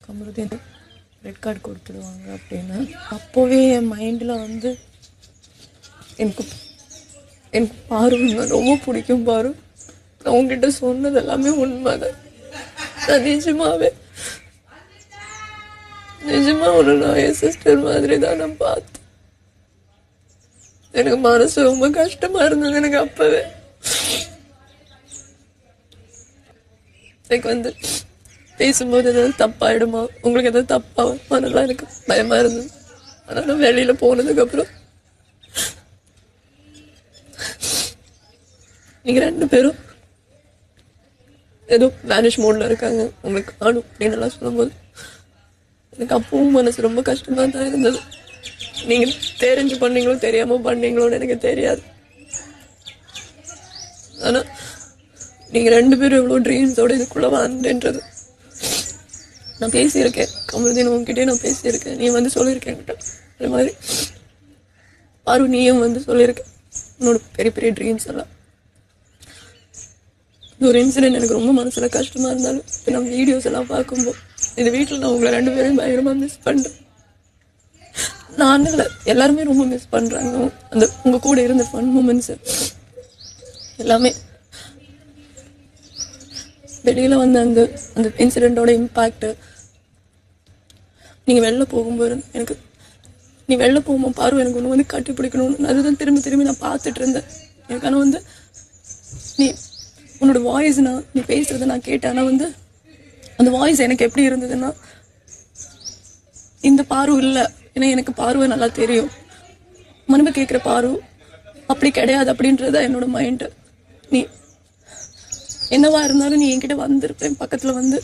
Kamaruddin red card கொடுத்துடுவாங்க அப்படின்னு. அப்போவே என் மைண்டில் வந்து எனக்கு எனக்கு பாரு ரொம்ப பிடிக்கும். பாரு நான் உங்ககிட்ட சொன்னது எல்லாமே உண்மைதான். நான் நிஜமா ஒரு நான் என் சிஸ்டர் மாதிரி தான் நான் பார்த்தேன். எனக்கு மனசு ரொம்ப கஷ்டமா இருந்தது. எனக்கு அப்பவே எனக்கு வந்து பேசும்போது ஏதாவது தப்பாயிடுமா, உங்களுக்கு ஏதாவது தப்பாகும் அதெல்லாம் எனக்கு பயமா இருந்தது. அதனால வெளியில போனதுக்கு அப்புறம் நீங்க 2 பேரும் ஏதோ வேனிஷ் மோட்ல இருக்காங்க, உங்களுக்கு காணும் அப்படின்னு எல்லாம் சொல்லும்போது எனக்கு அப்பவும் மனசு ரொம்ப கஷ்டமா தான் இருந்தது. நீங்க தெரிஞ்சு பண்ணீங்களோ தெரியாம பண்ணீங்களோன்னு எனக்கு தெரியாது. ஆனா நீங்க 2 பேரும் எவ்வளவு ட்ரீம்ஸோட இதுக்குள்ள வாழ்ந்துன்றது நான் பேசியிருக்கேன். கமருதீன் உங்ககிட்டே நான் பேசியிருக்கேன். நீ வந்து சொல்லியிருக்கேன் அது மாதிரி பாரு நீயும் வந்து சொல்லியிருக்கேன் உன்னோட பெரிய பெரிய ட்ரீம்ஸ் எல்லாம். இது ஒரு இன்சிடென்ட் எனக்கு ரொம்ப மனசுல கஷ்டமா இருந்தாலும் இப்போ நம்ம வீடியோஸ் எல்லாம் பார்க்கும்போது இந்த வீட்டில் நான் உங்களை 2 பேரும் பயங்கரமா மிஸ் பண்றேன். நான் எல்லாருமே ரொம்ப மிஸ் பண்றாங்க. அந்த உங்க கூட இருந்த ஃபன் மூமெண்ட்ஸ் எல்லாமே வெளியில வந்து அந்த அந்த இன்சிடென்ட்டோட இம்பேக்ட். நீங்க வெளில போகும்போது எனக்கு நீ வெளில போகும்போது பாரு எனக்கு ஒன்று வந்து கட்டி பிடிக்கணும்னு அதுதான் திரும்பி நான் பார்த்துட்டு இருந்தேன். எனக்கு ஆனால் வந்து நீ உன்னோட வாய்ஸ் நீ பேசுறத நான் கேட்டேன். ஆனால் வந்து அந்த வாய்ஸ் எனக்கு எப்படி இருந்ததுன்னா இந்த பாரு இல்லை. ஏன்னா எனக்கு பார்வை நல்லா தெரியும். மனுமை கேட்குற பாரு அப்படி கிடையாது அப்படின்றத என்னோட மைண்டு. நீ என்னவா இருந்தாலும் நீ என்கிட்ட வந்திருப்பேன், பக்கத்துல வந்து